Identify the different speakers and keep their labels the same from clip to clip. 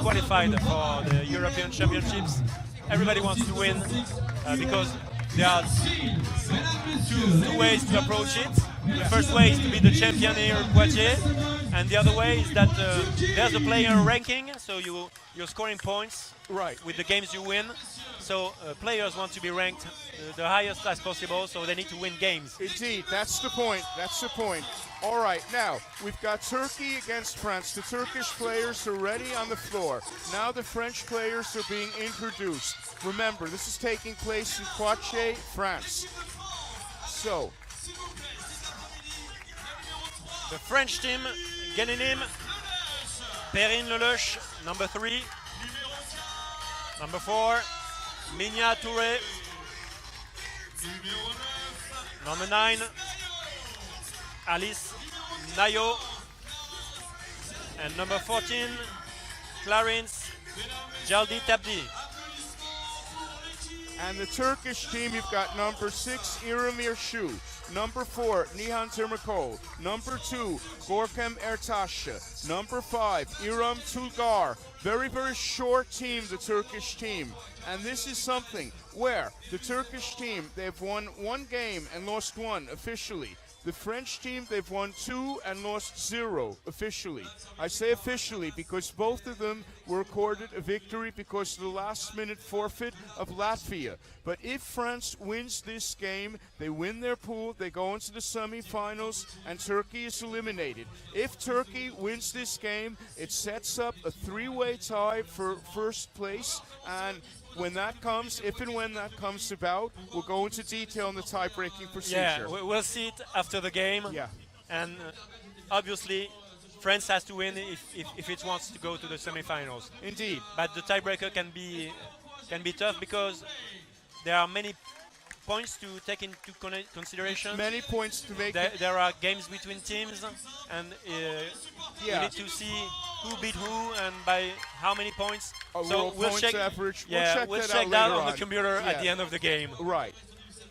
Speaker 1: qualified for the European Championships. Everybody wants to win because there are two ways to approach it. The first way is to be the champion here in Poitiers, and the other way is that there's a player ranking, so you're scoring points with the games you win. So players want to be ranked the highest as possible, so they need to win games.
Speaker 2: Indeed, that's the point. That's the point. All right, now we've got Turkey against France. The Turkish players are ready on the floor. Now the French players are being introduced. Remember, this is taking place in Poitiers, France. So,
Speaker 1: the French team getting him. Perrine Lelouch, number 3. Number 4, Minia Touré. Number 9, Alice Nayo. And number 14, Clarence Jaldi Tabdi.
Speaker 2: and the Turkish team, you've got number 6, Iramir Shu. Number 4, Nihan Tırmakol. Number 2, Gorkemertas. Number 5, Iram Tulgar. Very, very short team, the Turkish team. And this is something where the Turkish team, they've won 1 game and lost 1 officially. The French team, they've won 2 and lost 0 officially. I say officially because both of them were accorded a victory because of the last-minute forfeit of Latvia. But if France wins this game, they win their pool, they go into the semifinals, and Turkey is eliminated. If Turkey wins this game, it sets up a 3-way tie for first place, and when that comes, if and when that comes about, we'll go into detail on the tie-breaking procedure.
Speaker 1: Yeah, we'll see it after the game.
Speaker 2: Yeah.
Speaker 1: And obviously, France has to win if it wants to go to the semifinals.
Speaker 2: Indeed.
Speaker 1: But the tiebreaker can be tough because there are many points to take into consideration.
Speaker 2: Many points to make.
Speaker 1: There are games between teams, and you need to see who beat who and by how many points.
Speaker 2: So we'll check average.
Speaker 1: We'll check that on the computer at the end of the game.
Speaker 2: Right.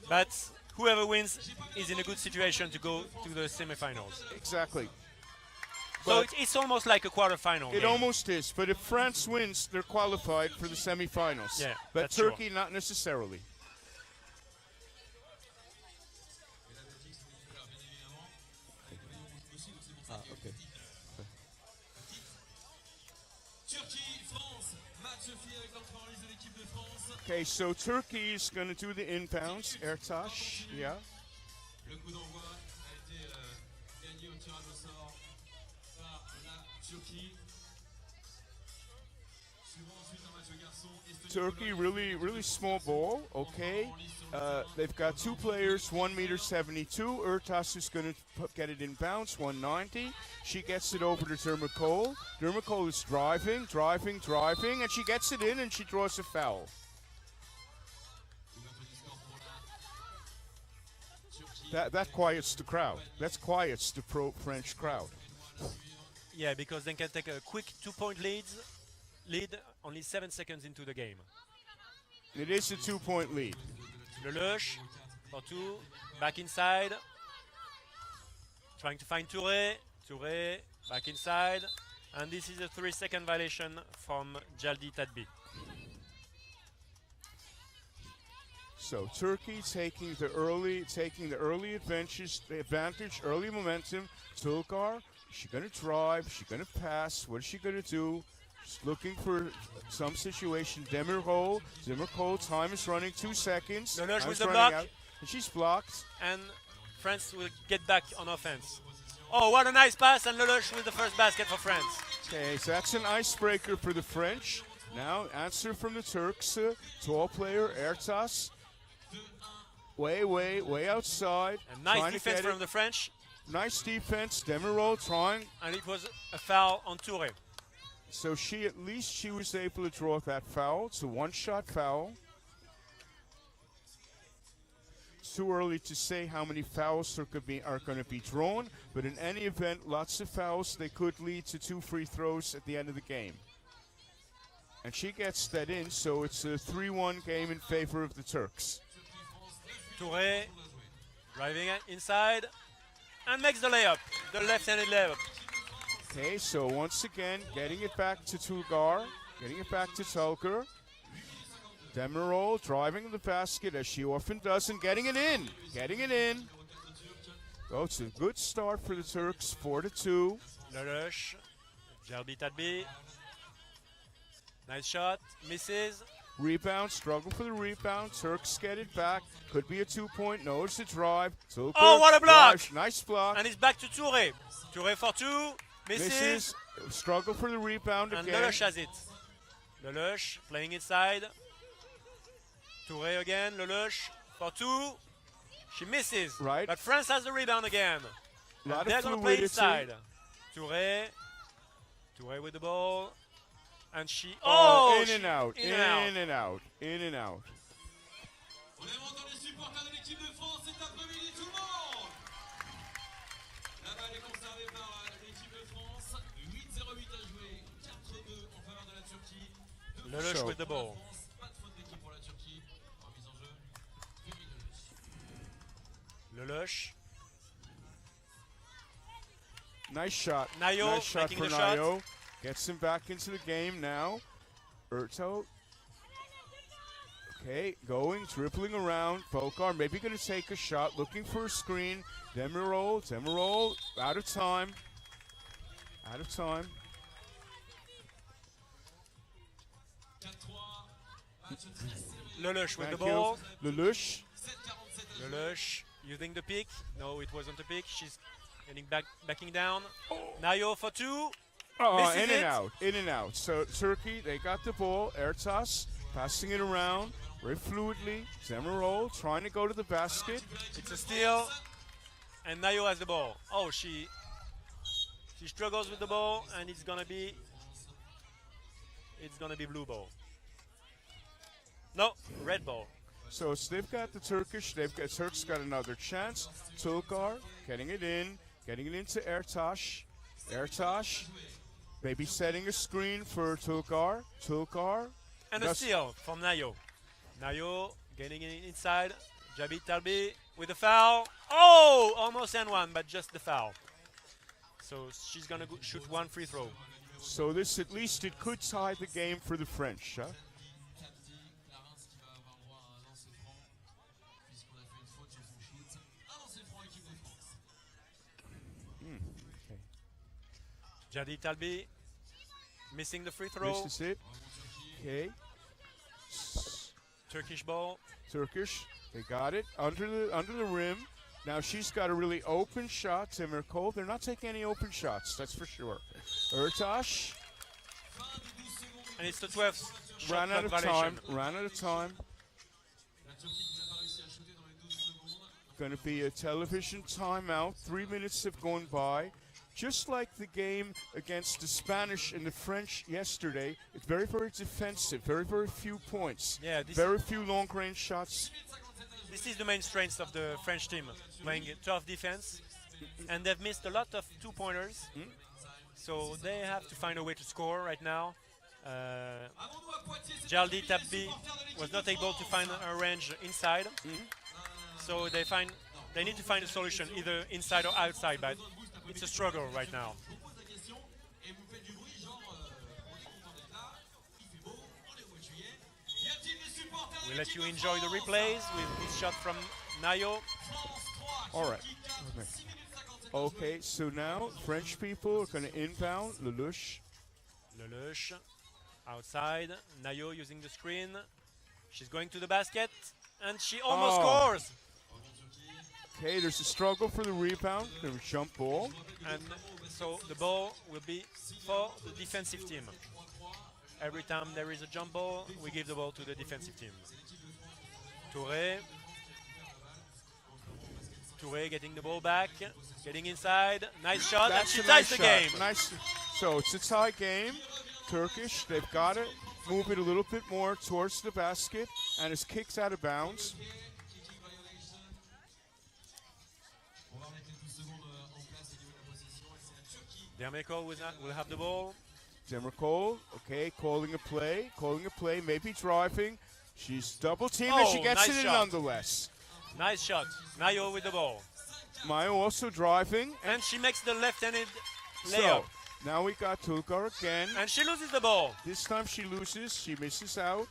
Speaker 1: But whoever wins is in a good situation to go to the semifinals.
Speaker 2: Exactly.
Speaker 1: So it's almost like a quarterfinal.
Speaker 2: It almost is. But if France wins, they're qualified for the semifinals.
Speaker 1: Yeah,
Speaker 2: but Turkey, not necessarily.
Speaker 3: Okay.
Speaker 2: Okay, so Turkey is going to do the inbounds. Ertaş, yeah.
Speaker 4: Le coup d'envoi a été gagné au tirage au sort par la Turquie. Suivant ensuite un match de garçons.
Speaker 2: Turkey, really small ball, okay. They've got 2 players, 1.72 m. Ertaş is going to get it in bounce, 190. She gets it over to Tırmakol. Tırmakol is driving, and she gets it in and she draws a foul. That quiets the crowd. That quiets the pro-French crowd.
Speaker 1: Yeah, because they can take a quick 2-point lead only 7 seconds into the game.
Speaker 2: It is a 2-point lead.
Speaker 1: Lelouch for 2, back inside. Trying to find Touré. Touré, back inside. And this is a 3-second violation from Jaldi Tadbi.
Speaker 2: So Turkey taking the early advantage, early momentum. Tulgar, is she going to drive? Is she going to pass? What is she going to do? She's looking for some situation. Demirkol, time is running 2 seconds.
Speaker 1: Lelouch with the block.
Speaker 2: And she's blocked.
Speaker 1: And France will get back on offense. Oh, what a nice pass, and Lelouch with the first basket for France.
Speaker 2: Okay, so that's an icebreaker for the French. Now, answer from the Turks. Tall player, Ertaş. Way outside.
Speaker 1: And nice defense from the French.
Speaker 2: Nice defense. Demirkol trying.
Speaker 1: And it was a foul on Touré.
Speaker 2: So at least she was able to draw that foul. It's a 1-shot foul. It's too early to say how many fouls are going to be drawn, but in any event, lots of fouls. They could lead to 2 free throws at the end of the game. And she gets that in, so it's a 3-1 game in favor of the Turks.
Speaker 1: Touré driving inside and makes the layup, the left-handed layup.
Speaker 2: Okay, so once again, getting it back to Tulgar. Getting it back to Tolker. Demirol driving the basket as she often does and getting it in. Getting it in. Oh, it's a good start for the Turks, 4-2.
Speaker 1: Lelouch, Jalbi Tadbi. Nice shot, misses.
Speaker 2: Rebound, struggle for the rebound. Turks get it back. Could be a 2-point. No, it's a drive. Tolker
Speaker 1: Oh, what a block!
Speaker 2: drives. Nice block.
Speaker 1: And it's back to Touré. Touré for two, misses.
Speaker 2: Struggle for the rebound
Speaker 1: And
Speaker 2: again.
Speaker 1: Lelouch has it. Lelouch playing inside. Touré again, Lelouch for two. She misses.
Speaker 2: Right.
Speaker 1: But France has the rebound again.
Speaker 2: Lot of
Speaker 1: They're going to play
Speaker 2: fluidity.
Speaker 1: inside. Touré. Touré with the ball. And she...
Speaker 2: in and out.
Speaker 1: In and out.
Speaker 2: In and out. In and out.
Speaker 4: On aime entendre les supporters de l'équipe de France cet après-midi, tout le monde. La balle est conservée par l'équipe de France. 8-0-8 à jouer. 4-2 en faveur de la Turquie.
Speaker 1: Lelouch with the ball.
Speaker 4: Pas de faute d'équipe pour la Turquie. Remise en jeu.
Speaker 1: Lelouch.
Speaker 2: Nice shot.
Speaker 1: Nayo
Speaker 2: nice shot
Speaker 1: making
Speaker 2: for
Speaker 1: the shot.
Speaker 2: Nayo. Gets him back into the game now. Urto. Okay, going, dribbling around. Bokar maybe going to take a shot, looking for a screen. Demirol, out of time. Out of time.
Speaker 4: 4-3. Match très serré.
Speaker 1: Lelouch with the
Speaker 2: Thank you.
Speaker 1: ball.
Speaker 2: Lelouch.
Speaker 4: 7-47 à jouer.
Speaker 1: Lelouch using the pick. No, it wasn't a pick. She's getting backing down. Nayo for two.
Speaker 2: Oh,
Speaker 1: Misses
Speaker 2: in
Speaker 1: it.
Speaker 2: and out, in and out. So Turkey, they got the ball. Ertas passing it around very fluidly. Demirol trying to go to the basket.
Speaker 1: It's a steal. And Nayo has the ball. Oh, she struggles with the ball, and it's gonna be blue ball. No, red ball.
Speaker 2: So they've got the Turks got another chance. Tulkar getting it into Ertas. Ertas maybe setting a screen for Tulkar.
Speaker 1: And a steal from Nayo. Nayo getting it inside. Jabit Talbi with a foul. Oh, almost N1, but just the foul. So she's gonna shoot one free throw.
Speaker 2: So this, at least it could tie the game for the French, huh?
Speaker 4: Clarence qui va avoir droit à un lancer franc, puisqu'on a fait une faute sur son shoot. Un lancer franc, équipe de France.
Speaker 2: Okay.
Speaker 1: Jadid Talbi missing the free throw.
Speaker 2: Misses it. Okay.
Speaker 1: Turkish ball.
Speaker 2: Turkish, they got it under the rim. Now she's got a really open shot. Demirol, they're not taking any open shots, that's for sure. Ertas
Speaker 1: And it's the 12th shot
Speaker 2: ran out of
Speaker 1: clock
Speaker 2: time.
Speaker 1: violation.
Speaker 2: Ran out of time.
Speaker 4: La Turquie qui n'a pas réussi à shooter dans les 12 secondes.
Speaker 2: Going to be a television timeout. 3 minutes have gone by. Just like the game against the Spanish and the French yesterday, it's very, very defensive. Very, very few points.
Speaker 1: Yeah,
Speaker 2: Very few long-range shots.
Speaker 1: this is the main strength of the French team, playing tough defense, and they've missed a lot of two-pointers, so they have to find a way to score right now.
Speaker 4: Avons-nous à Poitiers cet
Speaker 1: Jaldi
Speaker 4: après-midi,
Speaker 1: Tabbi
Speaker 4: les supporters de l'équipe
Speaker 1: was
Speaker 4: de
Speaker 1: not able to
Speaker 4: France.
Speaker 1: find a range inside, so they need to find a solution either inside or outside, but it's a struggle right now.
Speaker 4: Je vous pose la question et vous faites du bruit, genre on est content d'être là, il fait beau, on est au mois de juillet. Y a-t-il des supporters de
Speaker 1: We'll let
Speaker 4: l'équipe
Speaker 1: you
Speaker 4: de
Speaker 1: enjoy the
Speaker 4: France?
Speaker 1: replays with this shot from Nayo.
Speaker 4: France 3,
Speaker 2: All right.
Speaker 4: Turquie 4,
Speaker 2: Okay.
Speaker 4: 6 minutes 57 à jouer.
Speaker 2: Okay, so now French people are going to inbound. Lelouch.
Speaker 1: Lelouch outside. Nayo using the screen. She's going to the basket, and she almost scores.
Speaker 2: Okay, there's a struggle for the rebound. There's a jump ball.
Speaker 1: And so the ball will be for the defensive team. Every time there is a jump ball, we give the ball to the defensive team. Touré. Touré getting the ball back, getting inside. Nice shot, and
Speaker 2: That's
Speaker 1: she
Speaker 2: a
Speaker 1: ties
Speaker 2: nice
Speaker 1: the
Speaker 2: shot.
Speaker 1: game.
Speaker 2: Nice. So it's a tie game. Turkish, they've got to move it a little bit more towards the basket, and it's kicked out of bounds.
Speaker 4: On va remettre les 12 secondes en place au niveau de la possession et c'est la Turquie.
Speaker 1: D'Amico will have the ball.
Speaker 2: Demirol, okay, calling a play, maybe driving. She's double teamed and she
Speaker 1: Oh,
Speaker 2: gets
Speaker 1: nice
Speaker 2: it in
Speaker 1: shot.
Speaker 2: nonetheless.
Speaker 1: Nice shot. Nayo with the ball.
Speaker 2: Mayo also driving.
Speaker 1: And she makes the left-handed
Speaker 2: So,
Speaker 1: layup.
Speaker 2: Now we got Tulgar again.
Speaker 1: And she loses the ball.
Speaker 2: This time she loses. She misses out.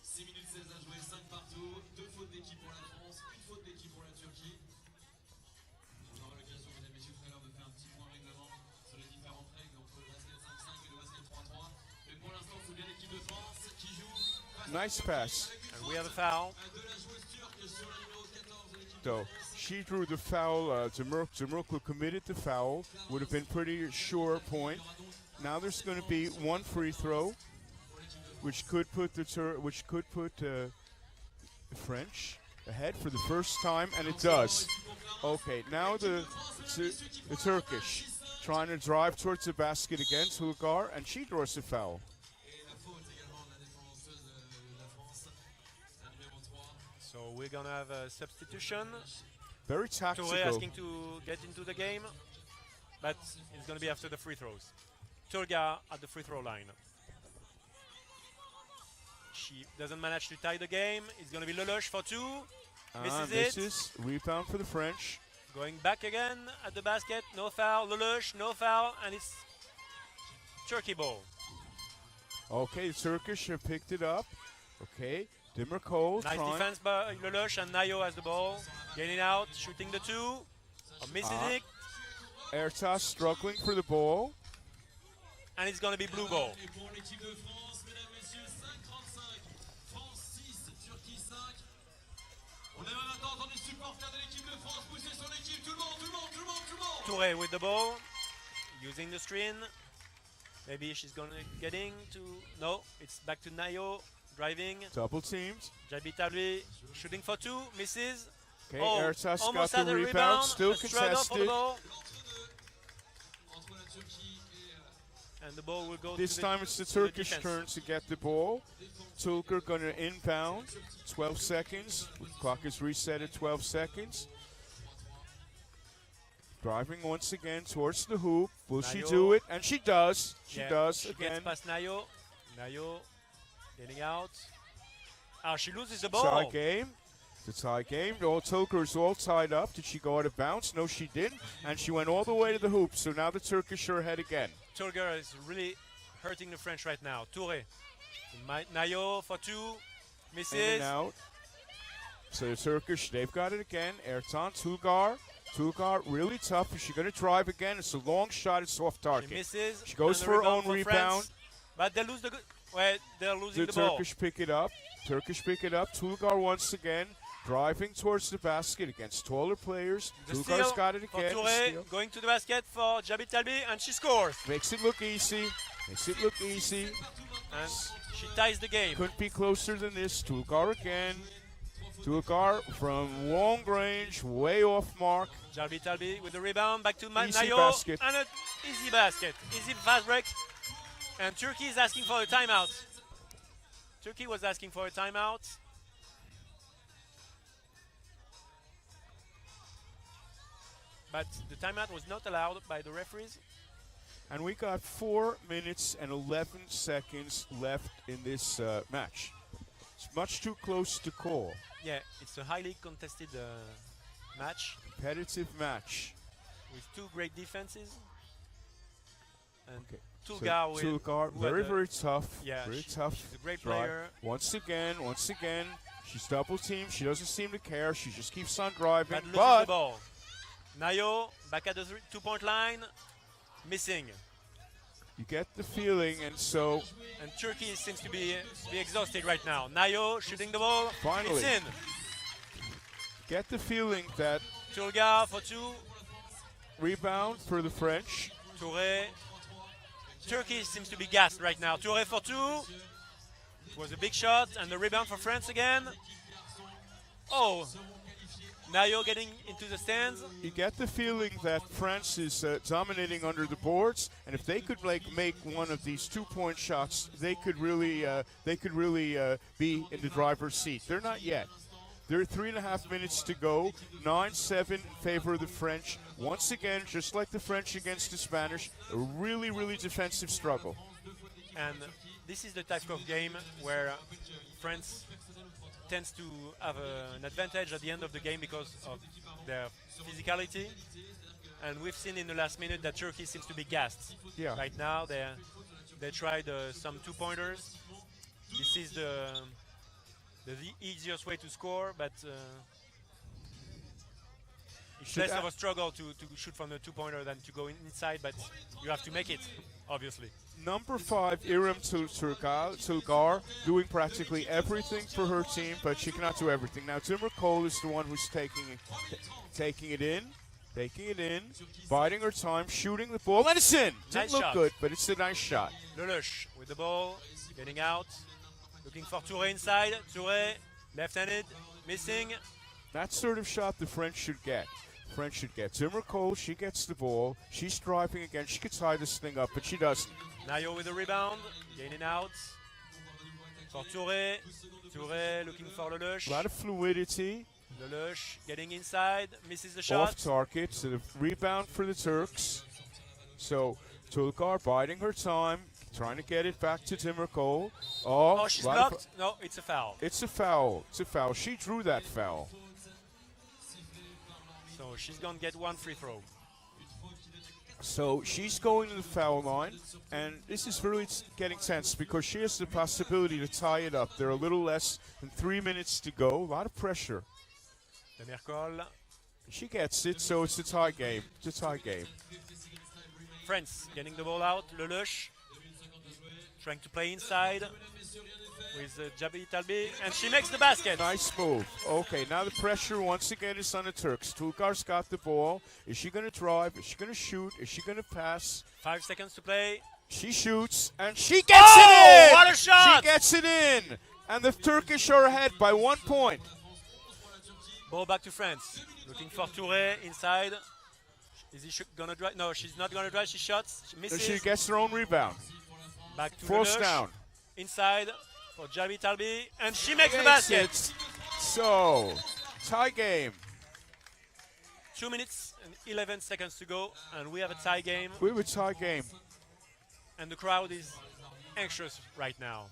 Speaker 4: 6 minutes 16 à jouer, 5 partout, 2 fautes d'équipe pour la France, 1 faute d'équipe pour la Turquie. On aura l'occasion, mesdames et messieurs, tout à l'heure de faire un petit point règlement sur les différentes règles entre le basket 5-5 et le basket 3-3. Mais pour l'instant, c'est bien l'équipe de France qui joue.
Speaker 2: Nice pass.
Speaker 1: And we have a foul.
Speaker 4: De la joueuse turque sur le numéro 14 de l'équipe.
Speaker 2: So she drew the foul. Demirklu committed the foul. Would have been pretty sure point. Now there's going to be one free throw, which could put the French ahead for the first time, and it does. Okay, now the Turkish trying to drive towards the basket again, Tulgar, and she draws the foul.
Speaker 1: So we're gonna have a substitution.
Speaker 2: Very
Speaker 1: Touré
Speaker 2: tactical.
Speaker 1: asking to get into the game, but it's gonna be after the free throws. Turga at the free throw line. She doesn't manage to tie the game. It's gonna be Lelouch for 2. Misses it.
Speaker 2: Misses. Rebound for the French.
Speaker 1: Going back again at the basket. No foul. Lelouch, no foul, and it's Turkey ball.
Speaker 2: Okay, the Turkish have picked it up. Okay, Demirkol
Speaker 1: Nice
Speaker 2: trying.
Speaker 1: defense by Lelouch, and Nayo has the ball. Getting out, shooting the 2. Misses it,
Speaker 2: Ertas struggling for the ball.
Speaker 1: and it's gonna be blue ball.
Speaker 4: Et pour l'équipe de France, mesdames, messieurs, 5-35, France 6, Turquie 5. On est maintenant entendre les supporters de l'équipe de France pousser sur l'équipe. Tout le monde, tout le monde, tout le monde, tout le monde.
Speaker 1: Touré with the ball, using the screen. Maybe she's gonna getting to. No, it's back to Nayo, driving.
Speaker 2: Double teamed.
Speaker 1: Jabi Tabli shooting for 2, misses.
Speaker 2: Okay,
Speaker 1: Oh,
Speaker 2: Ertas got
Speaker 1: almost
Speaker 2: the
Speaker 1: had a
Speaker 2: rebound. Still
Speaker 1: a struggle for the
Speaker 2: contested.
Speaker 1: ball,
Speaker 4: Entre la Turquie et
Speaker 1: and the ball will go
Speaker 2: This
Speaker 1: to
Speaker 2: time it's the
Speaker 1: to
Speaker 2: Turkish
Speaker 1: defense.
Speaker 2: turn to get the ball. Tulgar gonna inbound. 12 seconds. Clock is reset at 12 seconds. Driving once again towards the hoop. Will she
Speaker 1: Nayo.
Speaker 2: do it? And she does. She
Speaker 1: Yeah,
Speaker 2: does
Speaker 1: she
Speaker 2: again.
Speaker 1: gets past Nayo. Nayo getting out. She loses the ball.
Speaker 2: Tie game. The tie game. All Tulgar is all tied up. Did she go out of bounds? No, she didn't. And she went all the way to the hoop. So now the Turkish are ahead again.
Speaker 1: Turger is really hurting the French right now. Touré. Nayo for 2,
Speaker 2: In
Speaker 1: misses.
Speaker 2: and out. So the Turkish, they've got it again. Ertan, Tulgar. Tulgar, really tough. Is she going to drive again? It's a long shot. It's off
Speaker 1: She
Speaker 2: target.
Speaker 1: misses.
Speaker 2: She goes
Speaker 1: and
Speaker 2: for
Speaker 1: the
Speaker 2: her own
Speaker 1: for
Speaker 2: rebound.
Speaker 1: France. But they lose they're losing
Speaker 2: The
Speaker 1: the ball.
Speaker 2: Turkish pick it up. Turkish pick it up. Tulgar once again driving towards the basket against taller players.
Speaker 1: The
Speaker 2: Tulgar's
Speaker 1: steal
Speaker 2: got it
Speaker 1: for
Speaker 2: again. The
Speaker 1: Touré,
Speaker 2: steal.
Speaker 1: going to the basket for Jabi Talbi, and she scores.
Speaker 2: Makes it look easy. Makes it look easy.
Speaker 1: And she ties the game.
Speaker 2: Couldn't be closer than this. Tulgar again. Tulgar from long range, way off mark.
Speaker 1: Jabi Talbi with the rebound, back to
Speaker 2: Easy
Speaker 1: Nayo,
Speaker 2: basket.
Speaker 1: and an easy basket. Easy fast break. And Turkey is asking for a timeout. Turkey was asking for a timeout. But the timeout was not allowed by the referees.
Speaker 2: And we got 4 minutes and 11 seconds left in this match. It's much too close to call.
Speaker 1: Yeah, it's a highly contested match
Speaker 2: Competitive match.
Speaker 1: with 2 great defenses. And
Speaker 2: Okay.
Speaker 1: Tulgar with
Speaker 2: Tulgar,
Speaker 1: who had
Speaker 2: very,
Speaker 1: the-
Speaker 2: very tough.
Speaker 1: Yeah,
Speaker 2: very
Speaker 1: she's
Speaker 2: tough.
Speaker 1: a great
Speaker 2: drive.
Speaker 1: player.
Speaker 2: Once again, she's double teamed. She doesn't seem to care. She just keeps on driving.
Speaker 1: But loses the
Speaker 2: But
Speaker 1: ball. Nayo back at the 2-point line, missing.
Speaker 2: you get the feeling, and so
Speaker 1: And Turkey seems to be exhausted right now. Nayo shooting the ball.
Speaker 2: Finally.
Speaker 1: It's in.
Speaker 2: get the feeling that
Speaker 1: Turga for 2.
Speaker 2: rebound for the French.
Speaker 1: Touré. Turkey seems to be gassed right now. Touré for 2. It was a big shot, and the rebound for France again. Oh, Nayo getting into the stands.
Speaker 2: You get the feeling that France is dominating under the boards, and if they could make one of these 2-point shots, they could really be in the driver's seat. They're not yet. There are 3.5 minutes to go. 9-7 in favor of the French. Once again, just like the French against the Spanish, a really, really defensive struggle.
Speaker 1: And this is the type of game where France tends to have an advantage at the end of the game because of their physicality. and we've seen in the last minute that Turkey seems to be gassed.
Speaker 2: Yeah.
Speaker 1: Right now, they tried some two-pointers. This is the easiest way to score, but it's
Speaker 2: Should
Speaker 1: less
Speaker 2: I-
Speaker 1: of a struggle to shoot from the two-pointer than to go inside, but you have to make it, obviously.
Speaker 2: Number 5, Irem Tulgar, doing practically everything for her team, but she cannot do everything. Now, Timur Cole is the one who's taking it in, biding her time, shooting the ball, and it's in. Didn't
Speaker 1: Nice
Speaker 2: look
Speaker 1: shot.
Speaker 2: good, but it's a nice shot.
Speaker 1: Lelouch with the ball, getting out, looking for Touré inside. Touré, left-handed, missing.
Speaker 2: That sort of shot the French should get. Timur Cole, she gets the ball. She's driving again. She could tie this thing up, but she doesn't.
Speaker 1: Nayo with the rebound, gaining out. For Touré. Touré looking for Lelouch.
Speaker 2: A lot of fluidity.
Speaker 1: Lelouch getting inside, misses the shot.
Speaker 2: Off target, so the rebound for the Turks. So Tulgar biding her time, trying to get it back to Timur Cole.
Speaker 1: Oh, she's
Speaker 2: lot of-
Speaker 1: blocked. No, it's a foul.
Speaker 2: It's a foul. She drew that foul.
Speaker 1: So she's going to get one free throw.
Speaker 2: So she's going to the foul line, and this is really getting tense because she has the possibility to tie it up. There are a little less than 3 minutes to go. A lot of pressure.
Speaker 1: Demercol.
Speaker 2: She gets it, so it's a tie game.
Speaker 1: France getting the ball out. Lelouch trying to play inside with Jabi Talbi, and she makes the basket.
Speaker 2: Nice move. Okay, now the pressure once again is on the Turks. Tulgar's got the ball. Is she going to drive? Is she going to shoot? Is she going to pass?
Speaker 1: 5 seconds to play.
Speaker 2: She shoots, and she gets it in!
Speaker 1: What a shot!
Speaker 2: She gets it in! And the Turkish are ahead by 1 point.
Speaker 1: Ball back to France. Looking for Touré inside. Is he going to drive? No, she's not going to drive. She shots. She
Speaker 2: And
Speaker 1: misses.
Speaker 2: she gets her own rebound.
Speaker 1: Back to
Speaker 2: Force
Speaker 1: Lelouch.
Speaker 2: down.
Speaker 1: Inside for Jabi Talbi, and she makes the
Speaker 2: Makes
Speaker 1: basket.
Speaker 2: it. So, tie game.
Speaker 1: 2 minutes and 11 seconds to go, and we have a tie game,
Speaker 2: We have a tie game.
Speaker 1: and the crowd is anxious right now.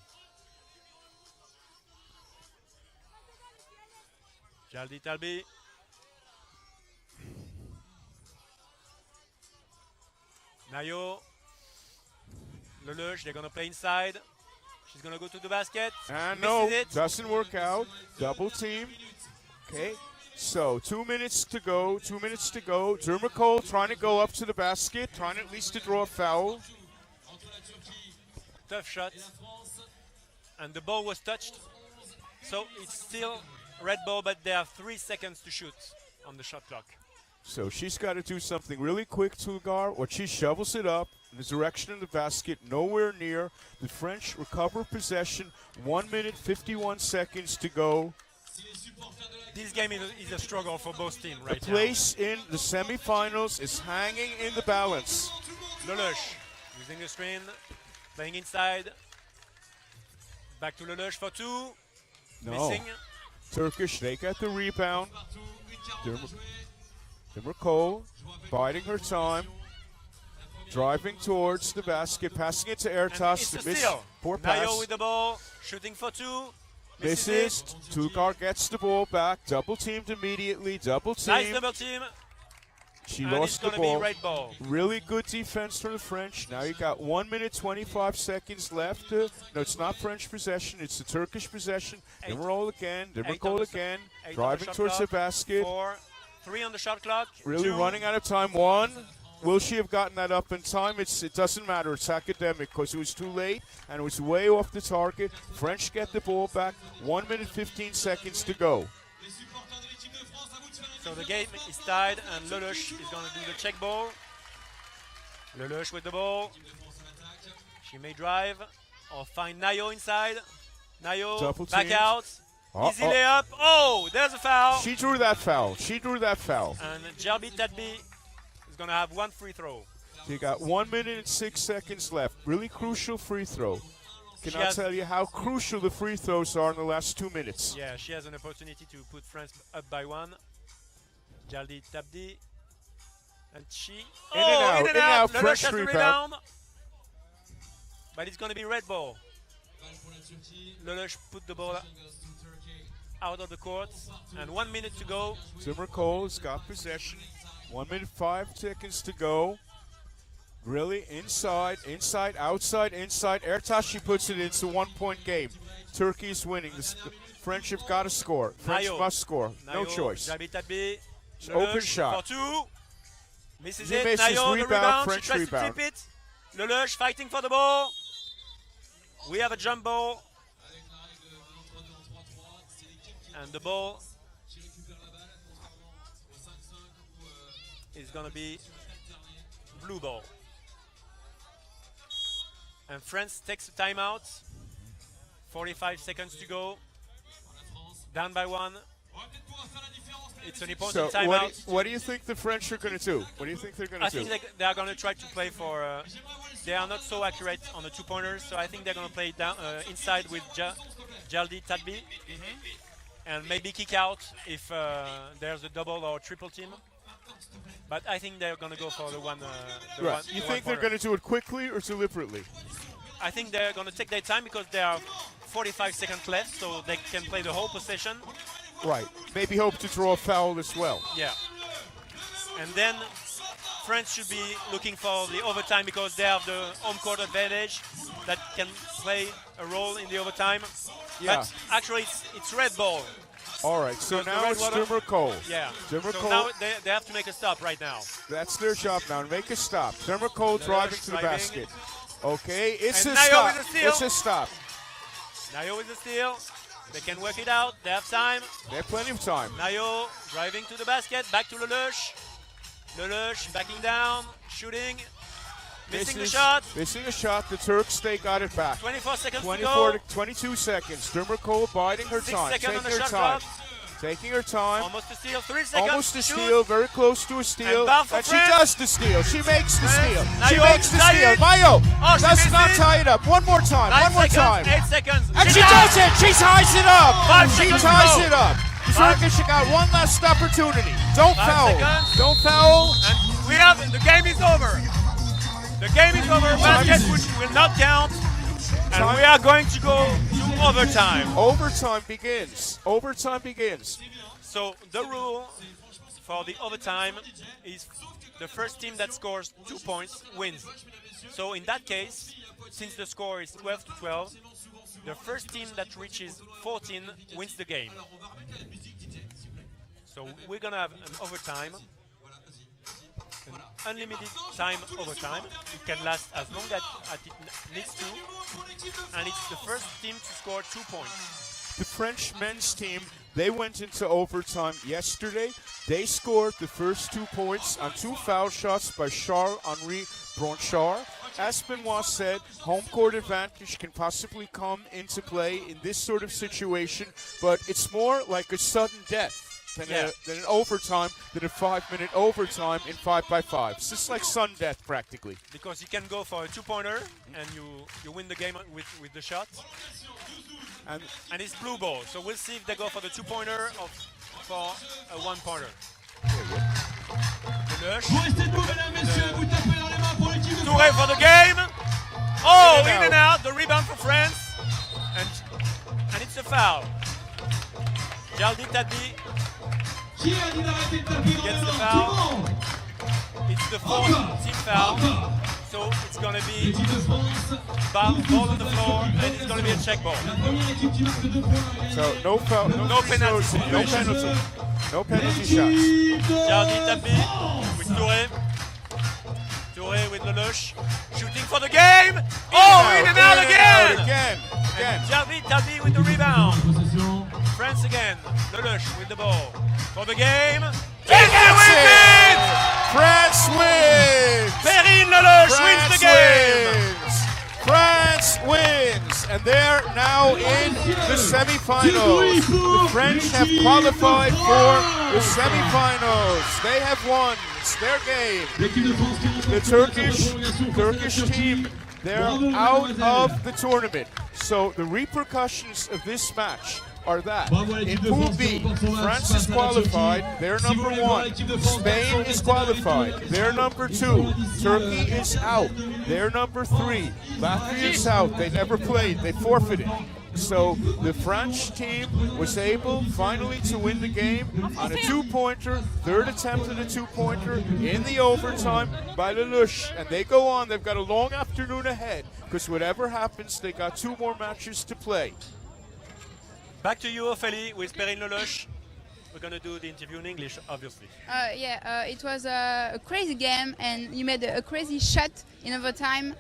Speaker 1: Jaldi Talbi. Nayo. Lelouch, they're going to play inside. She's going to go to the basket.
Speaker 2: And
Speaker 1: Misses
Speaker 2: no,
Speaker 1: it.
Speaker 2: doesn't work out. Double team. Okay. So 2 minutes to go. Timur Cole trying to go up to the basket, trying at least to draw a foul.
Speaker 1: Tough shot. And the ball was touched. So it's still red ball, but they have 3 seconds to shoot on the shot clock.
Speaker 2: So she's got to do something really quick, Tulgar, or she shovels it up in the direction of the basket, nowhere near. The French recover possession, 1 minute, 51 seconds to go.
Speaker 1: This game is a struggle for both teams right
Speaker 2: The place in the semifinals is hanging in the balance.
Speaker 1: now. Lelouch using the screen, playing inside. Back to Lelouch for 2.
Speaker 2: No.
Speaker 1: Missing.
Speaker 2: Turkish, they get the rebound. Timur Cole biding her time, driving towards the basket, passing it to
Speaker 1: And
Speaker 2: Ertas.
Speaker 1: it's a steal.
Speaker 2: Poor
Speaker 1: Nayo
Speaker 2: pass.
Speaker 1: with the ball, shooting for 2.
Speaker 2: This
Speaker 1: Misses
Speaker 2: is
Speaker 1: it.
Speaker 2: Tulgar gets the ball back, double teamed immediately, double
Speaker 1: Nice
Speaker 2: team.
Speaker 1: double team.
Speaker 2: She
Speaker 1: And
Speaker 2: lost
Speaker 1: it's
Speaker 2: the
Speaker 1: going to be
Speaker 2: ball.
Speaker 1: red ball.
Speaker 2: Really good defense from the French. Now you got 1 minute, 25 seconds left. No, it's not French possession. It's the Turkish possession.
Speaker 1: Eight.
Speaker 2: Roll again.
Speaker 1: Eight on
Speaker 2: Goal
Speaker 1: the
Speaker 2: again.
Speaker 1: 8 on the
Speaker 2: Driving
Speaker 1: shot
Speaker 2: towards the
Speaker 1: clock.
Speaker 2: basket.
Speaker 1: 4, 3 on the shot clock.
Speaker 2: Really
Speaker 1: 2.
Speaker 2: running out of time. 1. Will she have gotten that up in time? It doesn't matter. It's academic because it was too late and it was way off the target. French get the ball back. 1 minute, 15 seconds to go.
Speaker 1: So the game is tied, and Lelouch is going to do the check ball. Lelouch with the ball. She may drive or find Nayo inside. Nayo
Speaker 2: Double
Speaker 1: back
Speaker 2: teamed.
Speaker 1: out.
Speaker 2: Uh-oh.
Speaker 1: Easy layup. Oh, there's a foul.
Speaker 2: She drew that foul.
Speaker 1: And Jabi Talbi is going to have 1 free throw.
Speaker 2: You got 1 minute and 6 seconds left. Really crucial free throw.
Speaker 1: She
Speaker 2: Cannot
Speaker 1: has-
Speaker 2: tell you how crucial the free throws are in the last 2 minutes.
Speaker 1: Yeah, she has an opportunity to put France up by 1. Jaldi Tabdi. And she...
Speaker 2: In and out,
Speaker 1: Lelouch
Speaker 2: French
Speaker 1: has the
Speaker 2: rebound.
Speaker 1: But it's going to be red ball. Lelouch put the ball out of the court. And 1 minute to go.
Speaker 2: Timur Cole's got possession. 1 minute 5 seconds to go. Really, inside, outside, inside. Ertashi puts it in. It's a 1-point game. Turkey is winning. The French have got to score. French must score. No choice. Open shot.
Speaker 1: For 2. Misses
Speaker 2: He
Speaker 1: it.
Speaker 2: misses.
Speaker 1: Nayo, the
Speaker 2: Rebound,
Speaker 1: She
Speaker 2: French
Speaker 1: tries
Speaker 2: rebound.
Speaker 1: to tip it. Lelouch fighting for the ball. We have a jump ball. And the ball is going to be blue ball. And France takes a timeout. 45 seconds to go. Down by 1. It's an important
Speaker 2: So
Speaker 1: timeout.
Speaker 2: what do you think the French are going to do? What do you think they're going to do?
Speaker 1: I think they are going to try to play for. They are not so accurate on the 2-pointers, so I think they're going to play down inside with Jaldi Tadbi, and maybe kick out if there's a double or triple team. But I think they're going to go for the one.
Speaker 2: You think they're going to do it quickly or deliberately?
Speaker 1: I think they're going to take their time because there are 45 seconds left, so they can play the whole possession.
Speaker 2: Right. Maybe hope to draw a foul as well.
Speaker 1: Yeah. And then France should be looking for the overtime because they have the home court advantage that can play a role in the overtime.
Speaker 2: Yeah.
Speaker 1: But actually, it's red ball.
Speaker 2: All right. So
Speaker 1: Because the
Speaker 2: now
Speaker 1: red
Speaker 2: it's
Speaker 1: water-
Speaker 2: Demercole.
Speaker 1: Yeah.
Speaker 2: Demercole.
Speaker 1: So now they have to make a stop right now.
Speaker 2: That's their job now. Make a stop. Demercole driving to the
Speaker 1: driving.
Speaker 2: basket. Okay. It's
Speaker 1: And
Speaker 2: a
Speaker 1: Nayo
Speaker 2: stop.
Speaker 1: with a steal.
Speaker 2: It's a stop.
Speaker 1: Nayo with the steal. They can work it out. They have time.
Speaker 2: They have plenty of time.
Speaker 1: Nayo driving to the basket. Back to Lelouch. Lelouch backing down. Shooting. Missing the shot.
Speaker 2: Missing a shot. The Turks, they got it back.
Speaker 1: 24 seconds to
Speaker 2: 24
Speaker 1: go.
Speaker 2: to 22 seconds. Demercole biding her
Speaker 1: 6
Speaker 2: time.
Speaker 1: seconds on
Speaker 2: Taking
Speaker 1: the
Speaker 2: her
Speaker 1: shot
Speaker 2: time.
Speaker 1: clock.
Speaker 2: Taking her time.
Speaker 1: Almost a steal. 3 seconds.
Speaker 2: Almost a
Speaker 1: Shoot.
Speaker 2: steal. Very close to a steal.
Speaker 1: And bound for
Speaker 2: she
Speaker 1: France.
Speaker 2: does the steal. She makes the steal. She
Speaker 1: Nayo
Speaker 2: makes the
Speaker 1: tied
Speaker 2: steal.
Speaker 1: it.
Speaker 2: Mayo
Speaker 1: Oh, she
Speaker 2: does
Speaker 1: missed
Speaker 2: not
Speaker 1: it.
Speaker 2: tie it up. One more time.
Speaker 1: 9
Speaker 2: One more
Speaker 1: seconds.
Speaker 2: time.
Speaker 1: 8 seconds.
Speaker 2: And she does it. She ties it up.
Speaker 1: 5
Speaker 2: She
Speaker 1: seconds to
Speaker 2: ties
Speaker 1: go.
Speaker 2: it up. Turkish got one last opportunity. Don't
Speaker 1: 5
Speaker 2: foul.
Speaker 1: seconds.
Speaker 2: Don't foul.
Speaker 1: And we have the game is over. The game is over. Basket will not count. And we are going to go to overtime.
Speaker 2: Overtime begins. Overtime begins.
Speaker 1: So the rule for the overtime is the first team that scores 2 points wins. So in that case, since the score is 12 to 12, the first team that reaches 14 wins the game. So we're gonna have an overtime, an unlimited time overtime. It can last as long as it needs to, and it's the first team to score 2 points.
Speaker 2: The French men's team, they went into overtime yesterday. They scored the first 2 points on 2 foul shots by Charles-Henri Bronchard. As Benoit said, home court advantage can possibly come into play in this sort of situation, but it's more like a sudden death than an overtime, than a 5-minute overtime in 5x5. It's just like sudden death practically.
Speaker 1: Because you can go for a 2-pointer and you win the game with the shot. And it's blue ball, so we'll see if they go for the 2-pointer or for a 1-pointer. Lelouch. Touré for the game. Oh, in and out. The rebound for France. And it's a foul. Jaldi Tadbi gets the foul. It's the 4th team foul. So it's going to be ball on the floor, and it's going to be a check ball.
Speaker 2: So no foul,
Speaker 1: No penalty.
Speaker 2: No penalty shots.
Speaker 1: Jaldi Tadbi with Touré. Touré with Lelouch. Shooting for the game. Oh, in and out again.
Speaker 2: Again.
Speaker 1: Jaldi Tadbi with the rebound. France again. Lelouch with the ball. For the game.
Speaker 2: France wins!
Speaker 1: Perrine Lelouch wins the game!
Speaker 2: France wins! And they're now in the semifinals. The French have qualified for the semifinals. They have won. It's their game. The Turkish team, they're out of the tournament. So the repercussions of this match are that in Pool B, France is qualified, they're number 1. Spain is qualified, they're number 2. Turkey is out, they're number 3. Latvia is out, they never played, they forfeited. So the French team was able finally to win the game on a two-pointer, third attempt at a two-pointer in the overtime by Lelouch. And they go on. They've got a long afternoon ahead because whatever happens, they got 2 more matches to play.
Speaker 1: Back to you, Ophélie, with Perrine Lelouch. We're going to do the interview in English, obviously.
Speaker 3: It was a crazy game and you made a crazy shot in overtime.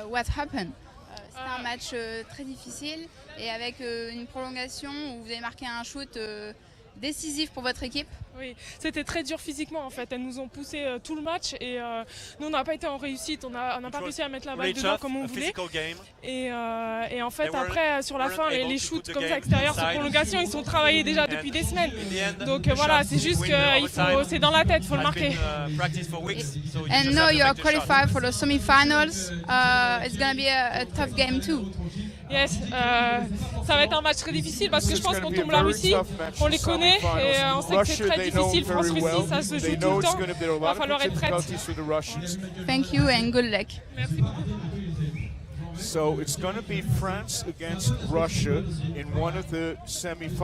Speaker 3: What happened? C'était un match très difficile et avec une prolongation où vous avez marqué un shoot décisif pour votre équipe.
Speaker 5: Oui, c'était très dur physiquement en fait. Elles nous ont poussé tout le match et nous on n'a pas été en réussite. On n'a pas réussi à mettre la balle dedans comme on voulait. Et en fait après sur la fin les shoots comme ça extérieurs sur prolongation ils sont travaillés déjà depuis des semaines. Donc voilà, c'est juste que c'est dans la tête, il faut le marquer.
Speaker 3: And now you are qualified for the semi-finals. It's gonna be a tough game too.
Speaker 5: Yes, ça va être un match très difficile parce que je pense qu'on tombe la Russie, on les connaît et on sait que c'est très difficile. France-Russie, ça se joue tout le temps. Il va falloir être prête.
Speaker 3: Thank you and good luck.
Speaker 5: Merci beaucoup.
Speaker 2: So it's going to be France against Russia in one of the semi-finals.